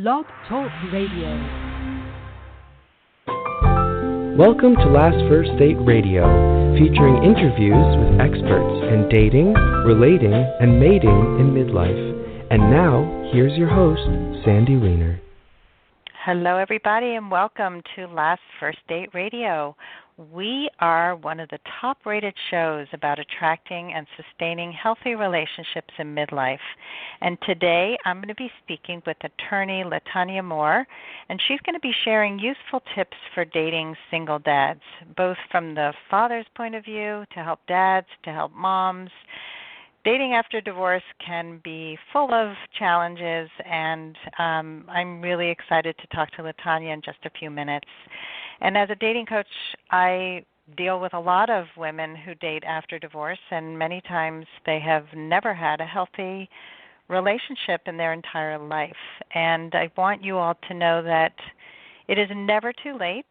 Blog Talk Radio. Welcome to Last First Date Radio, featuring interviews with experts in dating, relating, and mating in midlife. And now, here's your host, Sandy Weiner. Hello, everybody, and welcome to Last First Date Radio. We are one of the top-rated shows about attracting and sustaining healthy relationships in midlife. And today I'm going to be speaking with attorney LeTonya Moore, and she's going to be sharing useful tips for dating single dads, both from the father's point of view, to help dads, to help moms. Dating after divorce can be full of challenges, and I'm really excited to talk to LeTonya in just a few minutes. And as a dating coach, I deal with a lot of women who date after divorce, and many times they have never had a healthy relationship in their entire life. And I want you all to know that it is never too late.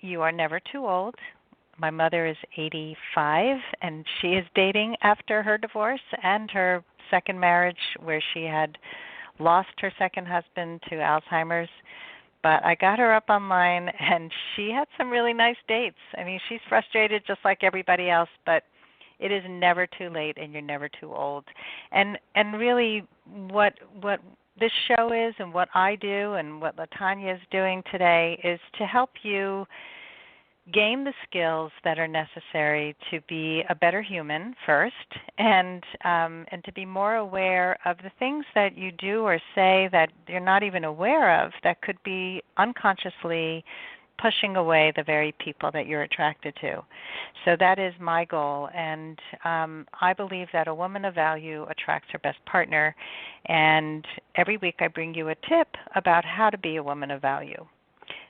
You are never too old. My mother is 85, and she is dating after her divorce and her second marriage, where she had lost her second husband to Alzheimer's. But I got her up online, and she had some really nice dates. I mean, she's frustrated just like everybody else, but it is never too late, and you're never too old. And really, what this show is, and what I do, and what LeTonya is doing today, is to help you gain the skills that are necessary to be a better human first, and to be more aware of the things that you do or say that you're not even aware of that could be unconsciously pushing away the very people that you're attracted to. So that is my goal, and I believe that a woman of value attracts her best partner, and every week I bring you a tip about how to be a woman of value.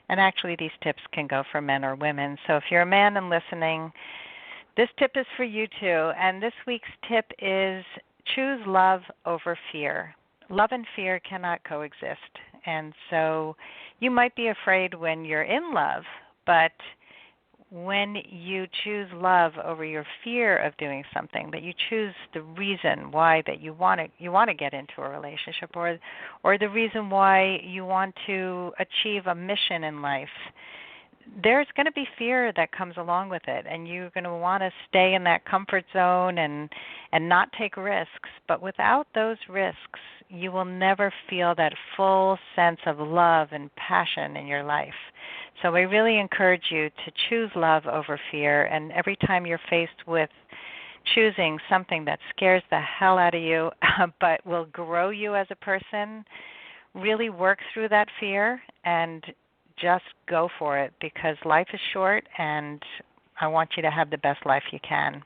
And actually, these tips can go for men or women. So if you're a man and listening, this tip is for you too. And this week's tip is choose love over fear. Love and fear cannot coexist. And so you might be afraid when you're in love, but when you choose love over your fear of doing something, that you choose the reason why that you want to get into a relationship, or the reason why you want to achieve a mission in life, there's going to be fear that comes along with it, and you're going to want to stay in that comfort zone and not take risks. But without those risks, you will never feel that full sense of love and passion in your life. So I really encourage you to choose love over fear, and every time you're faced with choosing something that scares the hell out of you but will grow you as a person, really work through that fear and just go for it, because life is short and I want you to have the best life you can.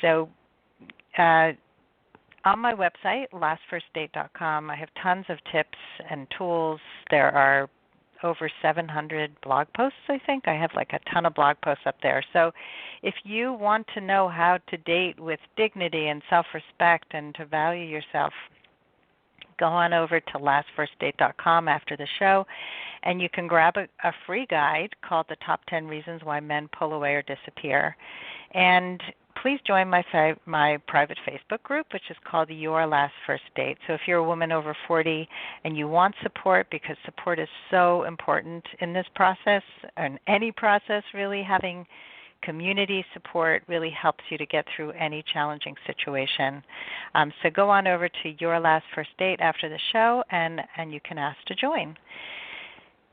So on my website, lastfirstdate.com, I have tons of tips and tools. There are over 700 blog posts, I think. I have like a ton of blog posts up there. So if you want to know how to date with dignity and self-respect and to value yourself, go on over to lastfirstdate.com after the show, and you can grab a free guide called The Top 10 Reasons Why Men Pull Away or Disappear. And please join my private Facebook group, which is called Your Last First Date. So if you're a woman over 40 and you want support, because support is so important in this process, and any process really, having community support really helps you to get through any challenging situation. So go on over to Your Last First Date after the show, and you can ask to join.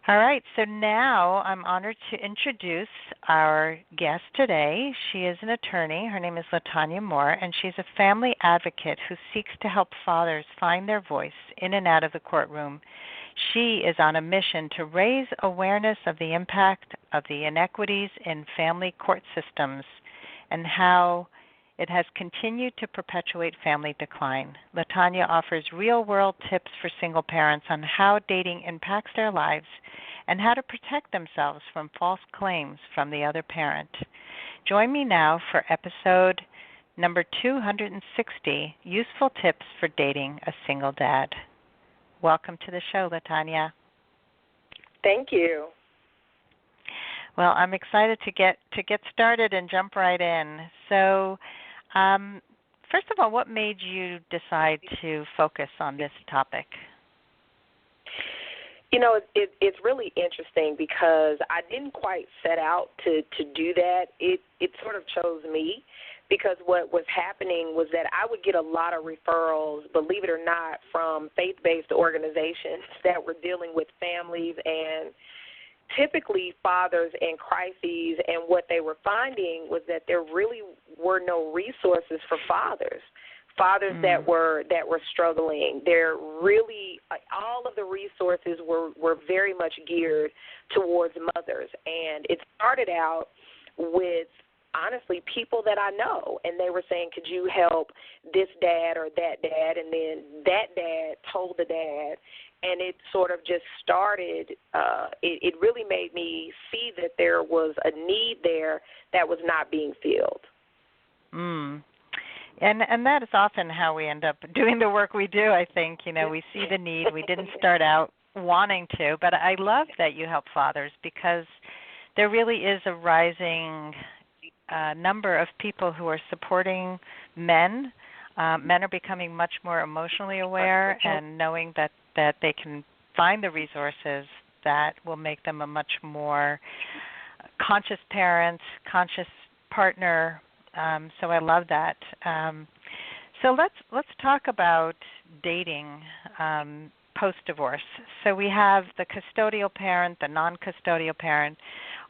All right, so now I'm honored to introduce our guest today. She is an attorney. Her name is LeTonya Moore, and she's a family advocate who seeks to help fathers find their voice in and out of the courtroom. She is on a mission to raise awareness of the impact of the inequities in family court systems and how it has continued to perpetuate family decline. LeTonya offers real-world tips for single parents on how dating impacts their lives and how to protect themselves from false claims from the other parent. Join me now for episode number 260, Useful Tips for Dating a Single Dad. Welcome to the show, LeTonya. Thank you. Well, I'm excited to get started and jump right in. So, first of all, what made you decide to focus on this topic? It's really interesting because I didn't quite set out to do that. It sort of chose me because what was happening was that I would get a lot of referrals, believe it or not, from faith-based organizations that were dealing with families and typically fathers in crises, and what they were finding was that there really were no resources for fathers that were struggling. They're really all of the resources were very much geared towards mothers, and it started out with honestly people that I know, and they were saying, could you help this dad or that dad? And then that dad told the dad, and it sort of just started, it really made me see that there was a need there that was not being filled. And that is often how we end up doing the work we do, I think. We see the need. We didn't start out wanting to, but I love that you help fathers because there really is a rising number of people who are supporting men. Men are becoming much more emotionally aware and knowing that they can find the resources that will make them a much more conscious parent, conscious partner. So I love that. So let's talk about dating post-divorce. So we have the custodial parent, the non-custodial parent.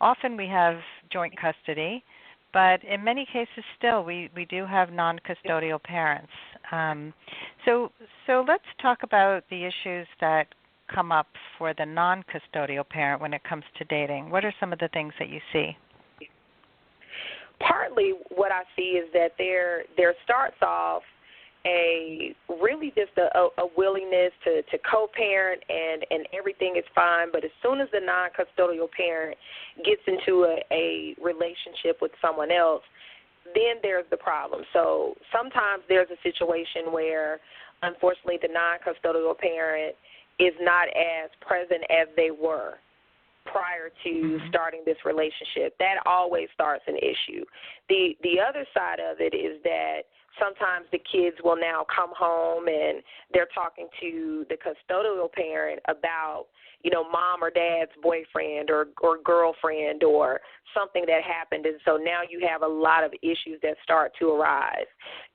Often we have joint custody, but in many cases still we do have non-custodial parents. So let's talk about the issues that come up for the non-custodial parent when it comes to dating. What are some of the things that you see? Partly what I see is that there starts off really just a willingness to co-parent and everything is fine, but as soon as the non-custodial parent gets into a relationship with someone else, then there's the problem. So sometimes there's a situation where, unfortunately, the non-custodial parent is not as present as they were prior to starting this relationship. That always starts an issue. The other side of it is that sometimes the kids will now come home and they're talking to the custodial parent about, mom or dad's boyfriend or girlfriend or something that happened. And so now you have a lot of issues that start to arise.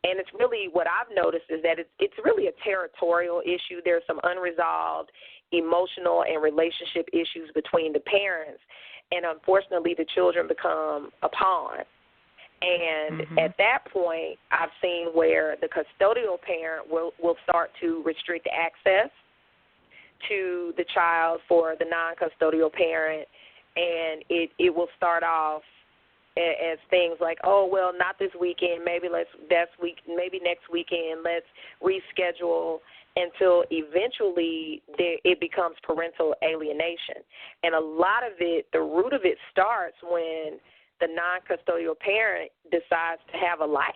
And it's really, what I've noticed is that it's really a territorial issue. There's some unresolved emotional and relationship issues between the parents. And unfortunately, the children become a pawn. And at that point, I've seen where the custodial parent will start to restrict access to the child for the non-custodial parent, and it will start off as things like, oh, well, not this weekend, maybe next weekend, let's reschedule, until eventually it becomes parental alienation. And a lot of it, the root of it starts when the non-custodial parent decides to have a life,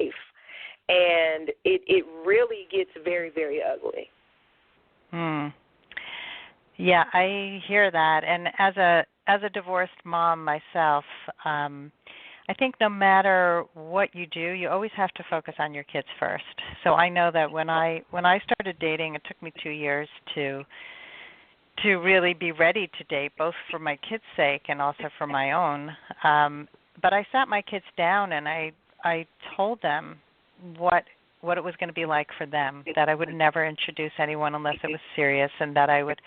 and it really gets very, very ugly. Yeah, I hear that. And as a divorced mom myself, I think no matter what you do, you always have to focus on your kids first. So I know that when I started dating, it took me 2 years to really be ready to date, both for my kids' sake and also for my own. But I sat my kids down and I told them what it was going to be like for them, that I would never introduce anyone unless it was serious, and that I would,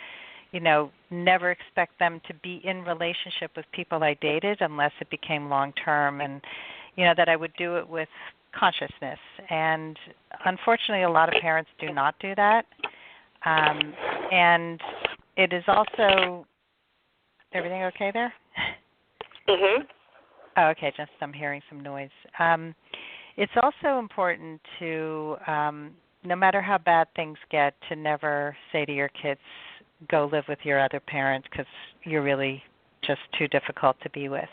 never expect them to be in relationship with people I dated unless it became long-term, and, that I would do it with consciousness. And unfortunately, a lot of parents do not do that. And it is also, everything okay there? Oh, okay, just I'm hearing some noise. It's also important to, no matter how bad things get, to never say to your kids, go live with your other parent because you're really just too difficult to be with.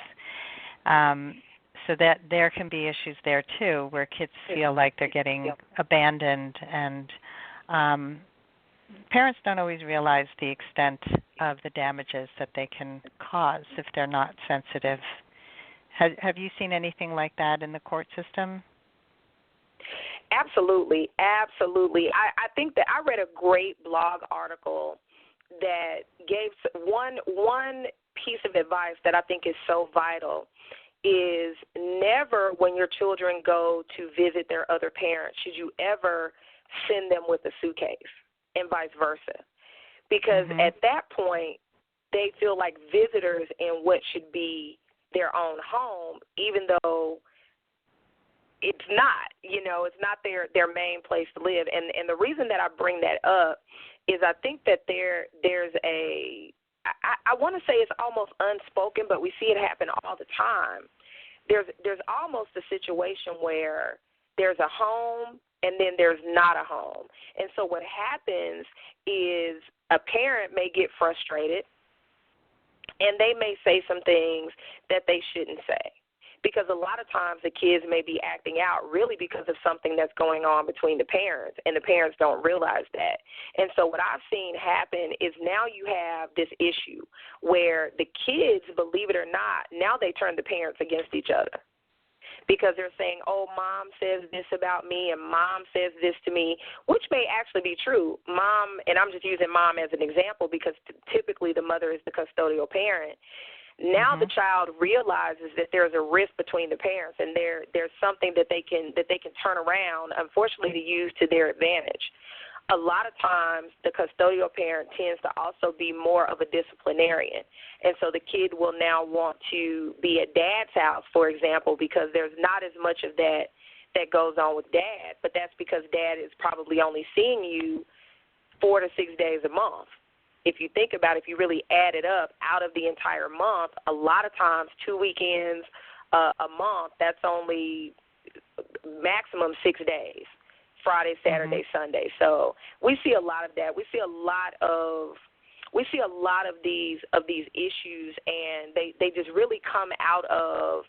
So that there can be issues there too, where kids feel like they're getting abandoned, and parents don't always realize the extent of the damages that they can cause if they're not sensitive. Have you seen anything like that in the court system? Absolutely. I think that I read a great blog article that gave one piece of advice that I think is so vital is never, when your children go to visit their other parents, should you ever send them with a suitcase, and vice versa. Because at that point, they feel like visitors in what should be their own home, even though it's not, it's not their main place to live. And the reason that I bring that up is I think that there's I want to say it's almost unspoken, but we see it happen all the time. There's almost a situation where there's a home and then there's not a home. And so what happens is a parent may get frustrated and they may say some things that they shouldn't say. Because a lot of times the kids may be acting out really because of something that's going on between the parents, and the parents don't realize that. And so what I've seen happen is now you have this issue where the kids, believe it or not, now they turn the parents against each other. Because they're saying, oh, mom says this about me and mom says this to me, which may actually be true. Mom, and I'm just using mom as an example because typically the mother is the custodial parent. Now the child realizes that there's a rift between the parents, and there's something that they can turn around, unfortunately, to use to their advantage. A lot of times, the custodial parent tends to also be more of a disciplinarian, and so the kid will now want to be at dad's house, for example, because there's not as much of that goes on with dad, but that's because dad is probably only seeing you 4 to 6 days a month. If you think about it, if you really add it up out of the entire month, a lot of times 2 weekends a month, that's only maximum 6 days, Friday, Saturday, Sunday. So we see a lot of that. We see a lot of these issues, and they just really come out of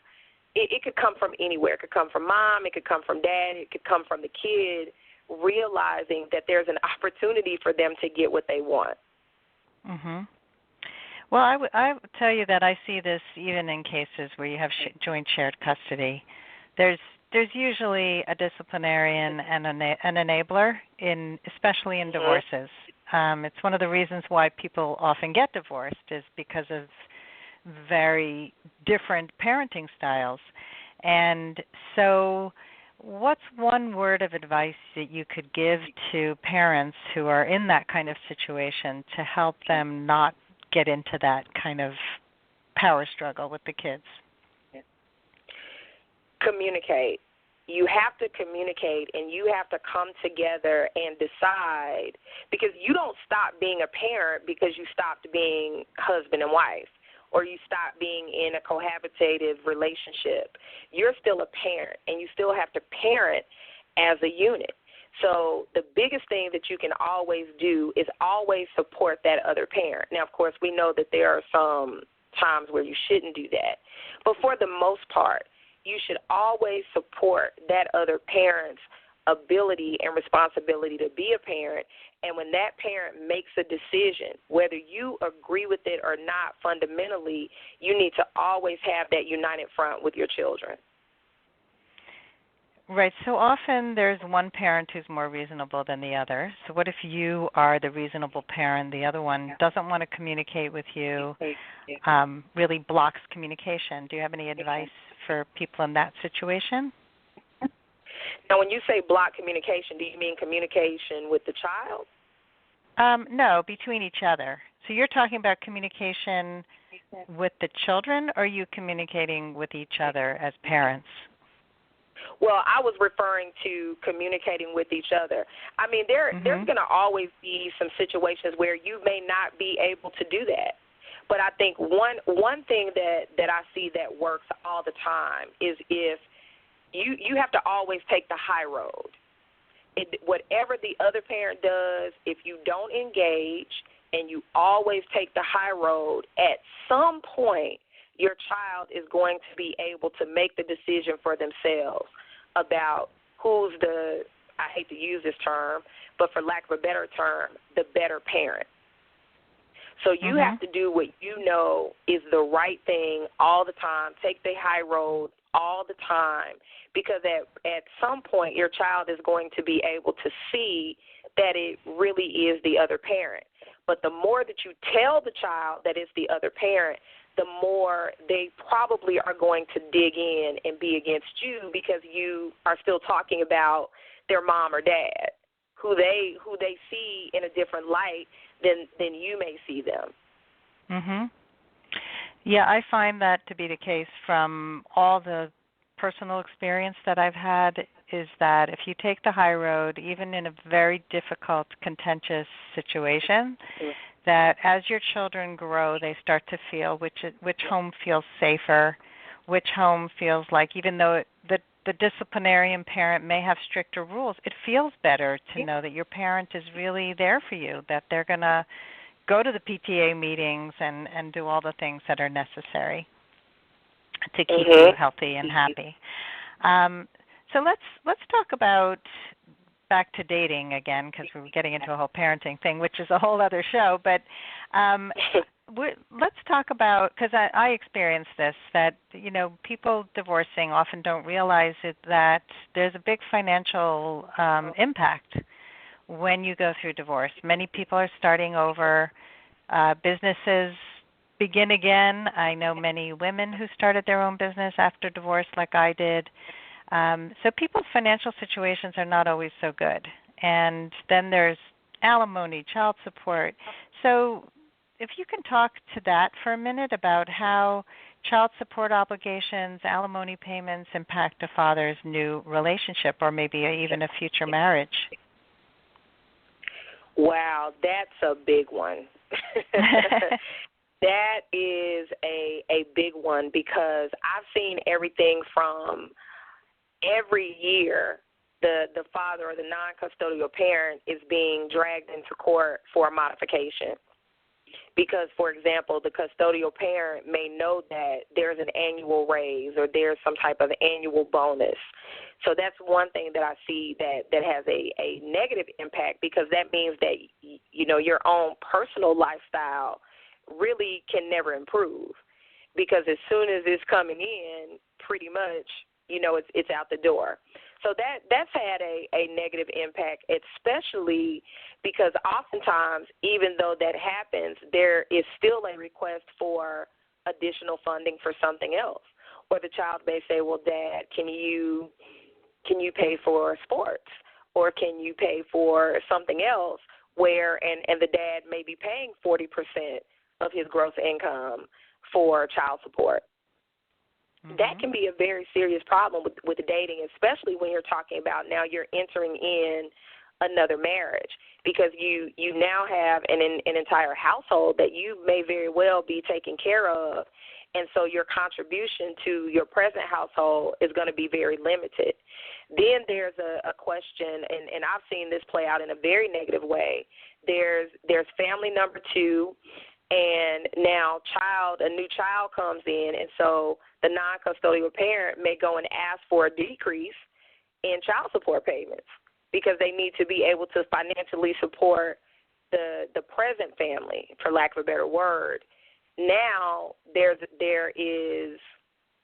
it could come from anywhere. It could come from mom, it could come from dad, it could come from the kid realizing that there's an opportunity for them to get what they want. Well, I would tell you that I see this even in cases where you have joint shared custody. There's usually a disciplinarian and an enabler, especially in divorces. It's one of the reasons why people often get divorced is because of very different parenting styles. And so what's one word of advice that you could give to parents who are in that kind of situation to help them not get into that kind of power struggle with the kids? Communicate. You have to communicate, and you have to come together and decide, because you don't stop being a parent because you stopped being husband and wife, or you stop being in a cohabitative relationship. You're still a parent, and you still have to parent as a unit. So the biggest thing that you can always do is always support that other parent. Now, of course, we know that there are some times where you shouldn't do that. But for the most part, you should always support that other parent's ability and responsibility to be a parent. And when that parent makes a decision, whether you agree with it or not, fundamentally, you need to always have that united front with your children. Right. So often there's one parent who's more reasonable than the other. So what if you are the reasonable parent, the other one doesn't want to communicate with you, really blocks communication? Do you have any advice for people in that situation? Now, when you say block communication, do you mean communication with the child? No, between each other. So you're talking about communication with the children, or are you communicating with each other as parents? Well, I was referring to communicating with each other. I mean, there's going to always be some situations where you may not be able to do that. But I think one thing that I see that works all the time is if you have to always take the high road. Whatever the other parent does, if you don't engage and you always take the high road, at some point your child is going to be able to make the decision for themselves about who's I hate to use this term, but for lack of a better term, the better parent. So you have to do what you know is the right thing all the time. Take the high road all the time, because at some point your child is going to be able to see that it really is the other parent. But the more that you tell the child that it's the other parent, the more they probably are going to dig in and be against you because you are still talking about their mom or dad, who they see in a different light than you may see them. Mhm. Yeah, I find that to be the case from all the personal experience that I've had, is that if you take the high road, even in a very difficult, contentious situation, that as your children grow, they start to feel which home feels safer, which home feels like, even though the disciplinarian parent may have stricter rules, it feels better to know that your parent is really there for you, that they're going to go to the PTA meetings and do all the things that are necessary to keep you healthy and happy. So let's talk about back to dating again, because we're getting into a whole parenting thing, which is a whole other show. But let's talk about, because I experienced this, that people divorcing often don't realize that there's a big financial impact when you go through divorce. Many people are starting over. Businesses begin again. I know many women who started their own business after divorce, like I did. So people's financial situations are not always so good. And then there's alimony, child support. So if you can talk to that for a minute about how child support obligations, alimony payments impact a father's new relationship or maybe even a future marriage. Wow, that's a big one. That is a big one because I've seen everything from every year the father or the non-custodial parent is being dragged into court for a modification. Because, for example, the custodial parent may know that there's an annual raise or there's some type of annual bonus. So that's one thing that I see that has a negative impact, because that means that, your own personal lifestyle really can never improve. Because as soon as it's coming in, pretty much, it's out the door. So that's had a negative impact, especially because oftentimes, even though that happens, there is still a request for additional funding for something else. Or the child may say, well, Dad, can you pay for sports? Or can you pay for something else where, and the dad may be paying 40% of his gross income for child support. Mm-hmm. That can be a very serious problem with dating, especially when you're talking about now you're entering in another marriage, because you now have an entire household that you may very well be taking care of, and so your contribution to your present household is going to be very limited. Then there's a question, and I've seen this play out in a very negative way. There's family number two, and now a new child comes in, and so the non-custodial parent may go and ask for a decrease in child support payments because they need to be able to financially support the present family, for lack of a better word. Now there is,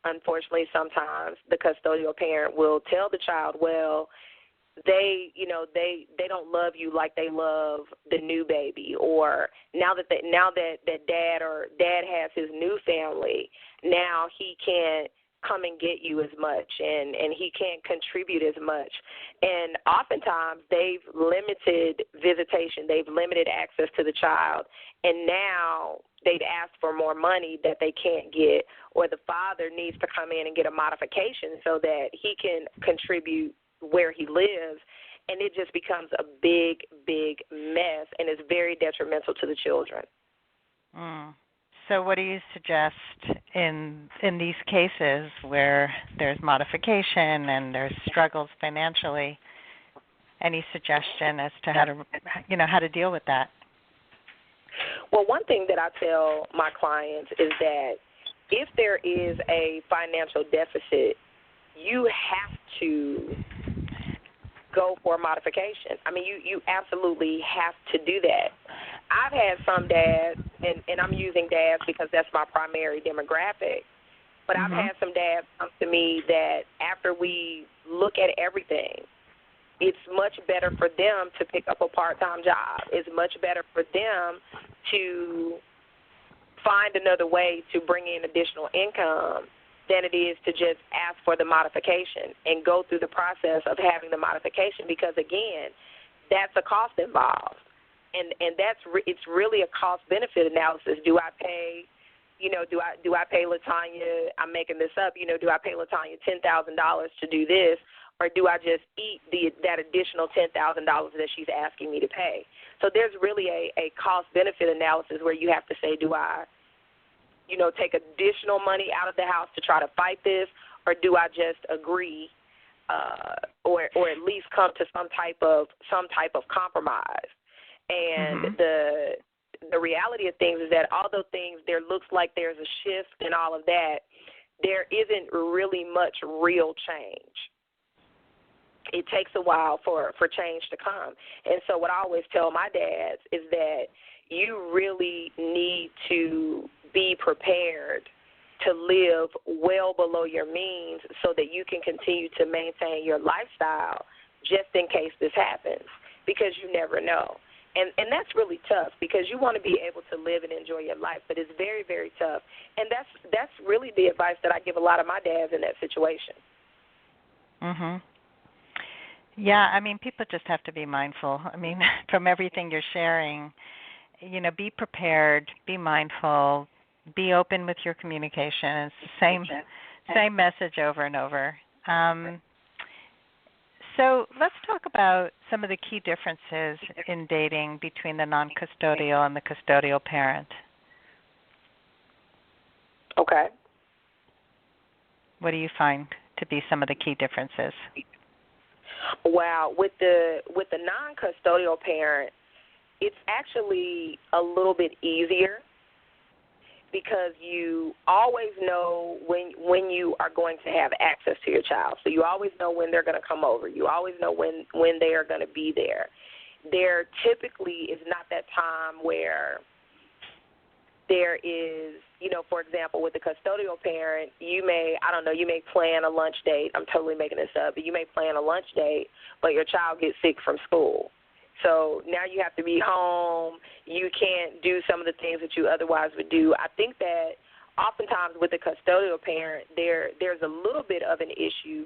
unfortunately, sometimes the custodial parent will tell the child, well, they don't love you like they love the new baby, or now that dad has his new family, now he can't come and get you as much, and he can't contribute as much. And oftentimes they've limited visitation, they've limited access to the child, and now they've asked for more money that they can't get, or the father needs to come in and get a modification so that he can contribute where he lives, and it just becomes a big, big mess, and it's very detrimental to the children. So what do you suggest in these cases where there's modification and there's struggles financially? Any suggestion as to how to deal with that? Well, one thing that I tell my clients is that if there is a financial deficit, you have to go for a modification. I mean, you absolutely have to do that. I've had some dads, and I'm using dads because that's my primary demographic, but I've had some dads come to me that after we look at everything, it's much better for them to pick up a part-time job. It's much better for them to find another way to bring in additional income than it is to just ask for the modification and go through the process of having the modification, because, again, that's a cost involved. And it's really a cost-benefit analysis. Do I pay, do I pay LeTonya, I'm making this up, do I pay LeTonya $10,000 to do this, or do I just eat that additional $10,000 that she's asking me to pay? So there's really a cost-benefit analysis where you have to say, do I take additional money out of the house to try to fight this, or do I just agree, or at least come to some type of compromise? And the reality of things is that although there looks like there's a shift and all of that, there isn't really much real change. It takes a while for change to come. And so what I always tell my dads is that you really need to be prepared to live well below your means so that you can continue to maintain your lifestyle just in case this happens, because you never know. And that's really tough, because you want to be able to live and enjoy your life, but it's very, very tough. And that's really the advice that I give a lot of my dads in that situation. Mhm. Yeah, I mean, people just have to be mindful. I mean, from everything you're sharing, be prepared, be mindful, be open with your communication. It's the same message over and over. So let's talk about some of the key differences in dating between the non-custodial and the custodial parent. Okay. What do you find to be some of the key differences? Wow, with the non-custodial parent, it's actually a little bit easier, because you always know when you are going to have access to your child. So you always know when they're going to come over. You always know when they are going to be there. There typically is not that time where there is, for example, with the custodial parent, you may plan a lunch date. I'm totally making this up, but you may plan a lunch date, but your child gets sick from school. So now you have to be home. You can't do some of the things that you otherwise would do. I think that oftentimes with the custodial parent, there's a little bit of an issue,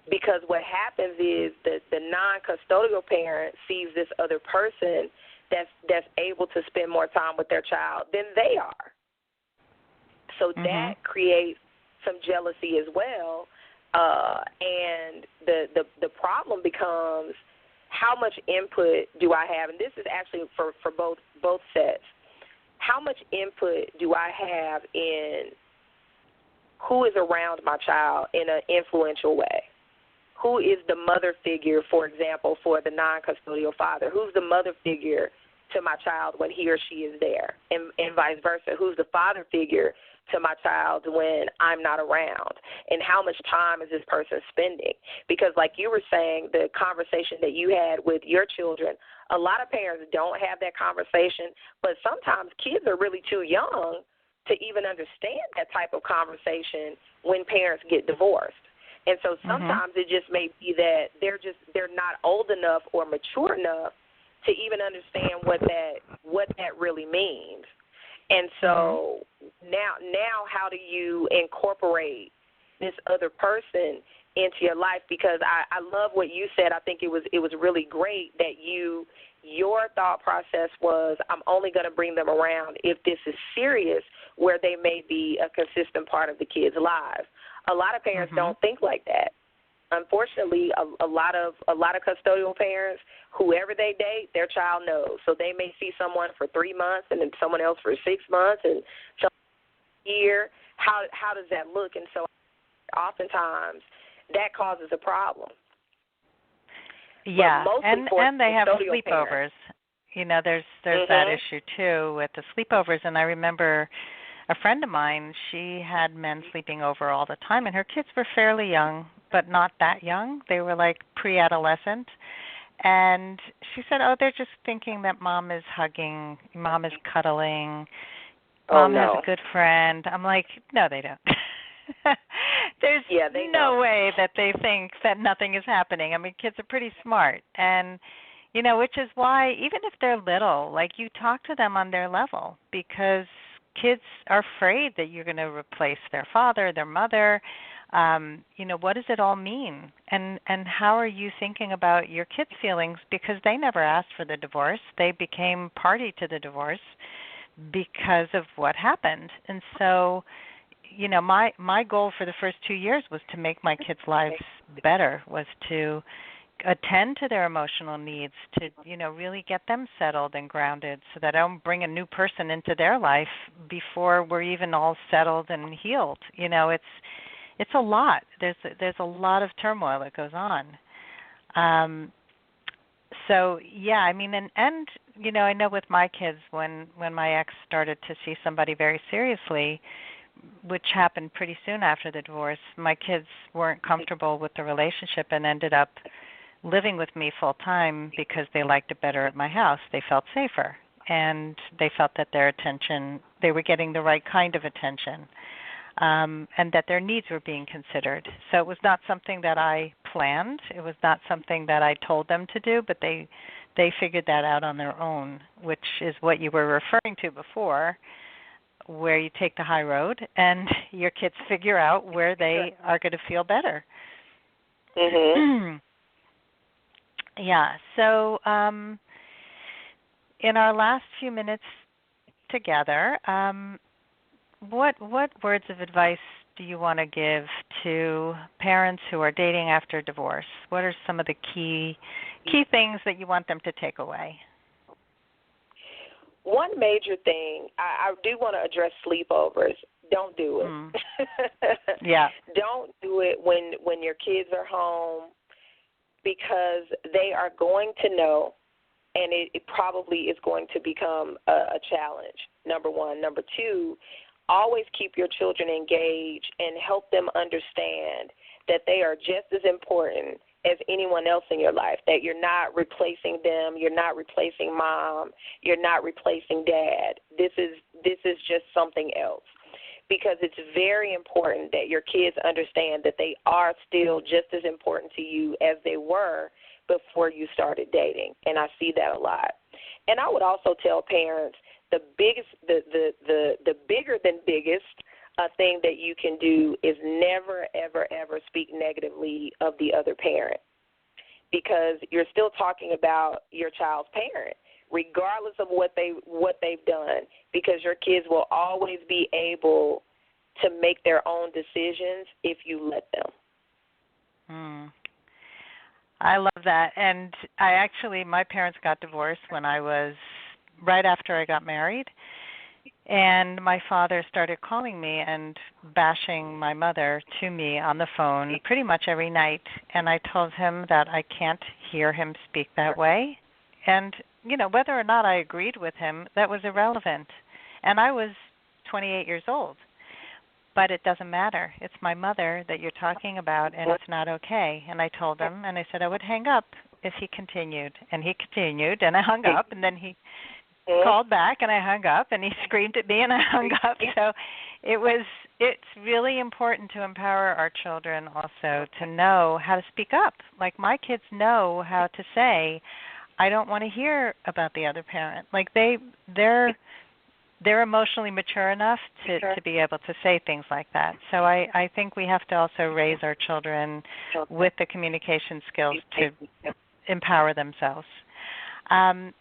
because what happens is that the non-custodial parent sees this other person that's able to spend more time with their child than they are. So that creates some jealousy as well, and the problem becomes, how much input do I have? And this is actually for both sets. How much input do I have in who is around my child in an influential way? Who is the mother figure, for example, for the non-custodial father? Who's the mother figure to my child when he or she is there, and vice versa? Who's the father figure to my child when I'm not around? And how much time is this person spending? Because like you were saying, the conversation that you had with your children, a lot of parents don't have that conversation, but sometimes kids are really too young to even understand that type of conversation when parents get divorced. And so sometimes it just may be that they're not old enough or mature enough to even understand what that really means. And so now how do you incorporate this other person into your life? Because I love what you said. I think it was really great that your thought process was, I'm only going to bring them around if this is serious, where they may be a consistent part of the kids' lives. A lot of parents don't think like that. Unfortunately, a lot of custodial parents, whoever they date, their child knows. So they may see someone for 3 months and then someone else for 6 months and some year. How does that look? And so oftentimes that causes a problem. Yeah, and they have sleepovers. There's that issue too with the sleepovers. And I remember a friend of mine, she had men sleeping over all the time, and her kids were fairly young, but not that young. They were like pre-adolescent. And she said, they're just thinking that mom is hugging, mom is cuddling, mom has a good friend. I'm like, no, they don't. There's they no know. way that they think that nothing is happening. I mean, kids are pretty smart, and which is why even if they're little, like you talk to them on their level, because kids are afraid that you're going to replace their father, their mother. What does it all mean? And how are you thinking about your kids' feelings? Because they never asked for the divorce. They became party to the divorce because of what happened. And so, my goal for the first 2 years was to make my kids' lives better, was to attend to their emotional needs, to really get them settled and grounded, so that I don't bring a new person into their life before we're even all settled and healed. It's a lot. There's a lot of turmoil that goes on. So yeah, I mean, and I know with my kids, when my ex started to see somebody very seriously, which happened pretty soon after the divorce, my kids weren't comfortable with the relationship and ended up living with me full time because they liked it better at my house. They felt safer, and they felt that they were getting the right kind of attention, and that their needs were being considered. So it was not something that I planned. It was not something that I told them to do, but they figured that out on their own, which is what you were referring to before, where you take the high road and your kids figure out where they are going to feel better. Mhm. Yeah. So in our last few minutes together, what words of advice do you want to give to parents who are dating after divorce? What are some of the key things that you want them to take away? One major thing, I do want to address sleepovers. Don't do it. Yeah. Don't do it when your kids are home, because they are going to know, and it probably is going to become a challenge, number one. Number two, always keep your children engaged and help them understand that they are just as important as anyone else in your life, that you're not replacing them, you're not replacing mom, you're not replacing dad. This is just something else. Because it's very important that your kids understand that they are still just as important to you as they were before you started dating. And I see that a lot. And I would also tell parents the bigger than biggest thing that you can do is never, ever, ever speak negatively of the other parent, because you're still talking about your child's parent, regardless of what they've done, because your kids will always be able to make their own decisions if you let them. I love that. And my parents got divorced when I was right after I got married. And my father started calling me and bashing my mother to me on the phone pretty much every night. And I told him that I can't hear him speak that way. And, whether or not I agreed with him, that was irrelevant. And I was 28 years old. But it doesn't matter. It's my mother that you're talking about, and it's not okay. And I told him, and I said I would hang up if he continued. And he continued, and I hung up, and then he called back, and I hung up, and he screamed at me, and I hung up. So it's really important to empower our children also to know how to speak up. Like, my kids know how to say, I don't want to hear about the other parent. Like, they're emotionally mature enough to be able to say things like that. So I think we have to also raise our children with the communication skills to empower themselves. So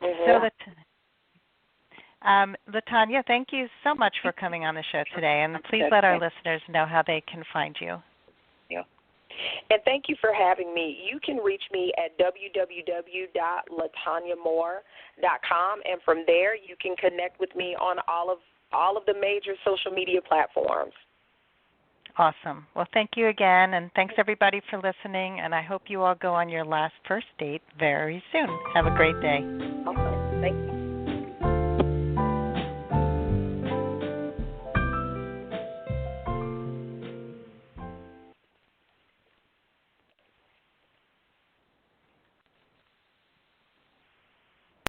LeTonya, thank you so much for coming on the show today, and please let our listeners know how they can find you. And thank you for having me. You can reach me at www.LeTonyaMoore.com, and from there you can connect with me on all of the major social media platforms. Awesome. Well, thank you again, and thanks everybody for listening, and I hope you all go on your last first date very soon. Have a great day. Awesome. Thank you.